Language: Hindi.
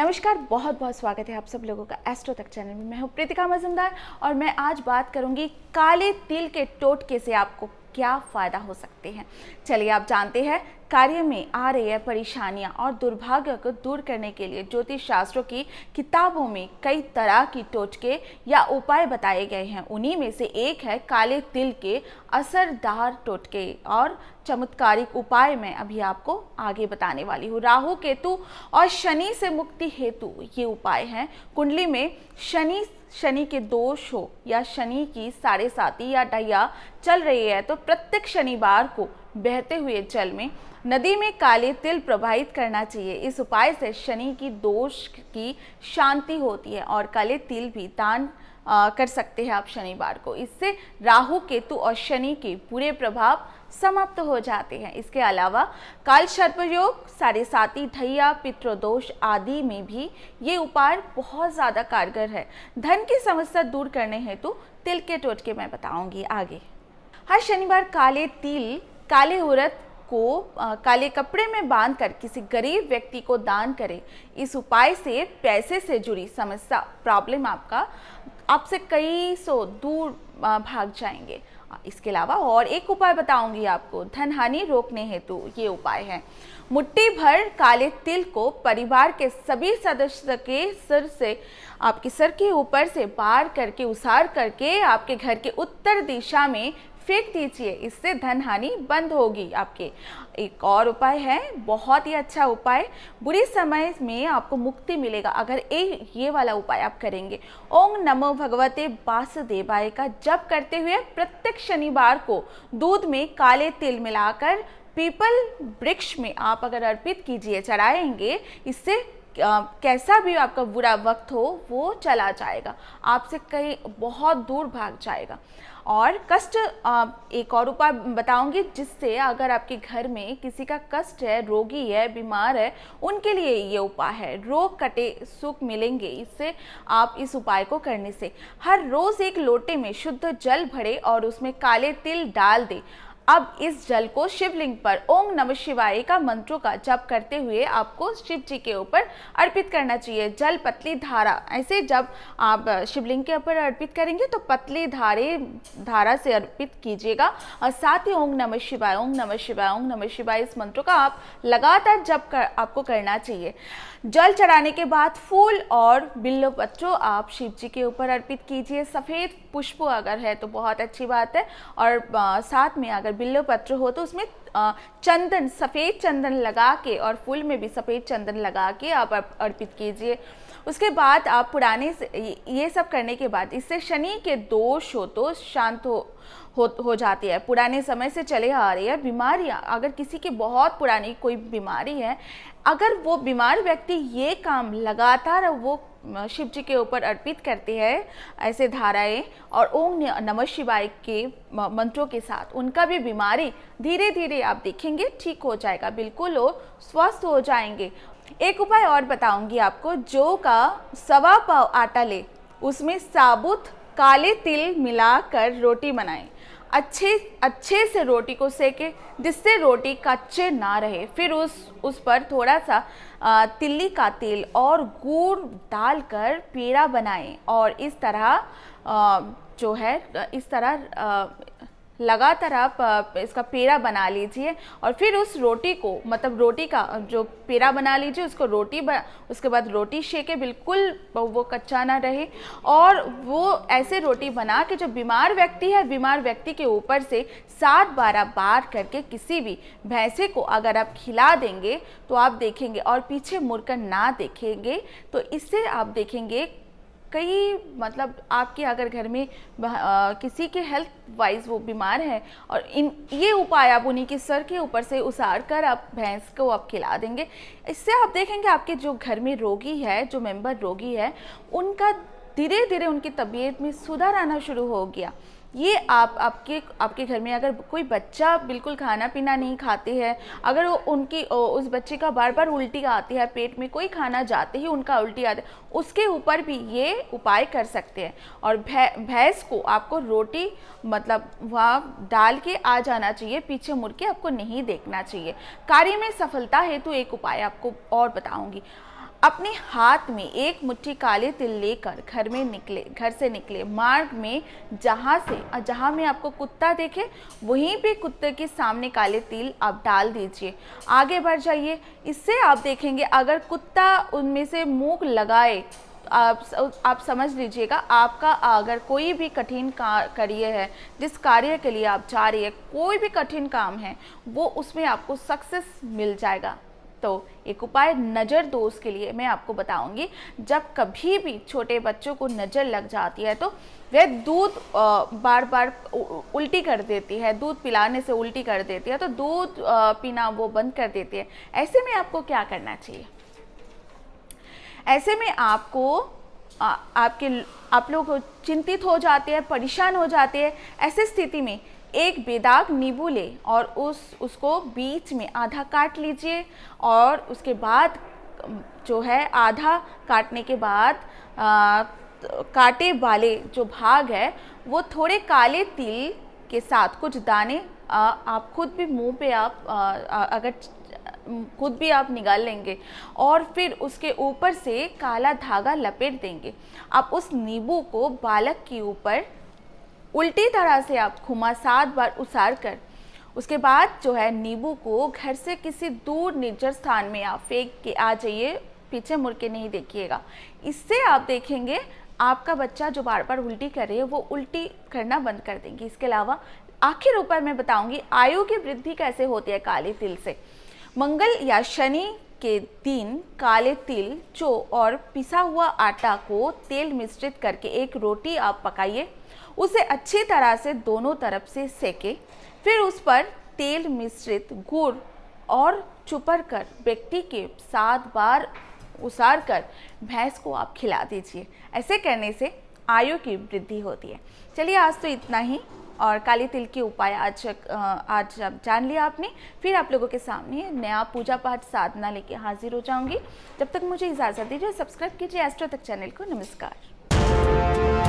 नमस्कार, बहुत बहुत स्वागत है आप सब लोगों का एस्ट्रो तक चैनल में। मैं हूं प्रीतिका मजुमदार और मैं आज बात करूंगी काले तिल के टोटके से आपको क्या फ़ायदा हो सकते हैं। चलिए आप जानते हैं, कार्य में आ रही है परेशानियां और दुर्भाग्य को दूर करने के लिए ज्योतिष शास्त्रों की किताबों में कई तरह की टोटके या उपाय बताए गए हैं। उन्हीं में से एक है काले तिल के असरदार टोटके और चमत्कारिक उपाय मैं अभी आपको आगे बताने वाली हूँ। राहु, केतु और शनि से मुक्ति हेतु ये उपाय हैं। कुंडली में शनि के दोष हो या शनि की साढ़े साती या ढैया चल रही है तो प्रत्येक शनिवार को बहते हुए जल में नदी में काले तिल प्रवाहित करना चाहिए। इस उपाय से शनि की दोष की शांति होती है और काले तिल भी दान कर सकते हैं आप शनिवार को। इससे राहु, केतु और शनि के बुरे प्रभाव समाप्त हो जाते हैं। इसके अलावा काल सर्प योग, साढ़े साती, ढैया, पितृदोष आदि में भी ये उपाय बहुत ज़्यादा कारगर है। धन की समस्या दूर करने हेतु तिल के टोटके मैं बताऊंगी आगे। हर शनिवार काले तिल काले उड़द को काले कपड़े में बांधकर किसी गरीब व्यक्ति को दान करें। इस उपाय से पैसे से जुड़ी समस्या, प्रॉब्लम आपसे कई सौ दूर भाग जाएंगे। इसके अलावा और एक उपाय बताऊंगी आपको धन हानि रोकने हेतु। ये उपाय है, मुट्ठी भर काले तिल को परिवार के सभी सदस्य के सिर से, आपके सर के ऊपर से पार करके उसार करके आपके घर के उत्तर दिशा में फेंक दीजिए। इससे धन हानि बंद होगी आपके। एक और उपाय है, बहुत ही अच्छा उपाय, बुरे समय में आपको मुक्ति मिलेगा अगर ये वाला उपाय आप करेंगे। ओम नमो भगवते वासुदेवाय का जप करते हुए प्रत्येक शनिवार को दूध में काले तिल मिलाकर पीपल वृक्ष में आप अगर अर्पित कीजिए, चढ़ाएंगे, इससे कैसा भी आपका बुरा वक्त हो वो चला जाएगा, आपसे कहीं बहुत दूर भाग जाएगा। और कष्ट, एक और उपाय बताऊंगी जिससे अगर आपके घर में किसी का कष्ट है, रोगी है, बीमार है, उनके लिए ये उपाय है। रोग कटे सुख मिलेंगे इससे, आप इस उपाय को करने से। हर रोज एक लोटे में शुद्ध जल भरे और उसमें काले तिल डाल दे। अब इस जल को शिवलिंग पर ओम नमः शिवाय का मंत्रों का जप करते हुए आपको शिव जी के ऊपर अर्पित करना चाहिए। जल पतली धारा, ऐसे जब आप शिवलिंग के ऊपर अर्पित करेंगे तो पतली धारा से अर्पित कीजिएगा और साथ ही ओम नमः शिवाय, ओम नमः शिवाय, ओम नमः शिवाय इस मंत्रों का आप लगातार जप आपको करना चाहिए। जल चढ़ाने के बाद फूल और बिल्व पत्रों आप शिव जी के ऊपर अर्पित कीजिए। सफ़ेद पुष्प अगर है तो बहुत अच्छी बात है, और साथ में अगर बिल्व पत्र हो तो उसमें चंदन, सफ़ेद चंदन लगा के और फूल में भी सफ़ेद चंदन लगा के आप अर्पित कीजिए। उसके बाद आप पुराने से ये सब करने के बाद इससे शनि के दोष हो तो शांत हो जाती है। पुराने समय से चले आ रही है बीमारियां, अगर किसी की बहुत पुरानी कोई बीमारी है, अगर वो बीमार व्यक्ति ये काम लगातार वो शिव जी के ऊपर अर्पित करते हैं ऐसे धाराएं और ओम नमः शिवाय के मंत्रों के साथ, उनका भी बीमारी धीरे धीरे आप देखेंगे ठीक हो जाएगा, बिल्कुल वो स्वस्थ हो जाएंगे। एक उपाय और बताऊंगी आपको, जौ का 1.25 पाव आटा ले, उसमें साबुत काले तिल मिलाकर रोटी बनाएं। अच्छे से रोटी को सेके जिससे रोटी कच्चे ना रहे। फिर उस पर थोड़ा सा तिल्ली का तेल और गुड़ डालकर पेड़ा बनाएं और इस तरह जो है इस तरह लगातार आप इसका पेड़ा बना लीजिए। और फिर उस रोटी को, मतलब रोटी का जो पेड़ा बना लीजिए उसको उसके बाद रोटी सेके, बिल्कुल वो कच्चा ना रहे। और वो ऐसे रोटी बना के जो बीमार व्यक्ति है, बीमार व्यक्ति के ऊपर से 7-12 बार करके किसी भी भैंसे को अगर आप खिला देंगे तो आप देखेंगे, और पीछे मुड़कर ना देखेंगे तो इससे आप देखेंगे कई, मतलब आपके अगर घर में किसी के हेल्थ वाइज वो बीमार है और ये उपाय आप उन्हीं के सर के ऊपर से उसार कर आप भैंस को आप खिला देंगे, इससे आप देखेंगे आपके जो घर में रोगी है, जो मेंबर रोगी है, उनका धीरे धीरे उनकी तबीयत में सुधार आना शुरू हो गया। ये आपके घर में अगर कोई बच्चा बिल्कुल खाना पीना नहीं खाते हैं, अगर उस बच्चे का बार बार उल्टी आती है, पेट में कोई खाना जाते ही उनका उल्टी आती है, उसके ऊपर भी ये उपाय कर सकते हैं। और भैंस को आपको रोटी मतलब वहाँ डाल के आ जाना चाहिए, पीछे मुड़ के आपको नहीं देखना चाहिए। कार्य में सफलता हेतु एक उपाय आपको और बताऊंगी। अपने हाथ में एक मुट्ठी काले तिल लेकर घर से निकले, मार्ग में जहाँ में आपको कुत्ता देखे वहीं पे कुत्ते के सामने काले तिल आप डाल दीजिए, आगे बढ़ जाइए। इससे आप देखेंगे अगर कुत्ता उनमें से मुंह लगाए, आप समझ लीजिएगा आपका अगर कोई भी कठिन कार्य है, जिस कार्य के लिए आप जा रही है, कोई भी कठिन काम है, वो उसमें आपको सक्सेस मिल जाएगा। तो एक उपाय नज़र दोष के लिए मैं आपको बताऊंगी। जब कभी भी छोटे बच्चों को नज़र लग जाती है तो वह दूध बार बार उल्टी कर देती है, दूध पिलाने से उल्टी कर देती है, तो दूध पीना वो बंद कर देती है। ऐसे में आपको क्या करना चाहिए? ऐसे में आपको आप लोग चिंतित हो जाते हैं, परेशान हो जाते हैं। ऐसी स्थिति में एक बेदाग नींबू ले और उसको बीच में आधा काट लीजिए, और उसके बाद जो है आधा काटने के बाद कांटे वाले जो भाग है वो थोड़े काले तिल के साथ कुछ दाने आप खुद भी मुंह पे अगर खुद भी आप निकाल लेंगे, और फिर उसके ऊपर से काला धागा लपेट देंगे। आप उस नींबू को बालक के ऊपर उल्टी तरह से आप घुमा 7 बार उसार कर, उसके बाद जो है नींबू को घर से किसी दूर निर्जन स्थान में आप फेंक के आ जाइए, पीछे मुड़ के नहीं देखिएगा। इससे आप देखेंगे आपका बच्चा जो बार बार उल्टी कर रही है वो उल्टी करना बंद कर देंगे। इसके अलावा आखिर उपाय मैं बताऊंगी आयु की वृद्धि कैसे होती है काले तिल से। मंगल या शनि के दिन काले तिल, जौ और पिसा हुआ आटा को तेल मिश्रित करके एक रोटी आप पकाइए, उसे अच्छी तरह से दोनों तरफ से सेके, फिर उस पर तेल मिश्रित गुड़ और चुपर कर व्यक्ति के 7 बार उसार कर भैंस को आप खिला दीजिए। ऐसे करने से आयु की वृद्धि होती है। चलिए आज तो इतना ही, और काले तिल के उपाय आज जान लिया आपने। फिर आप लोगों के सामने नया पूजा पाठ साधना लेके हाजिर हो जाऊंगी। जब तक मुझे इजाज़त दीजिए, सब्सक्राइब कीजिए एस्ट्रो तक चैनल को। नमस्कार।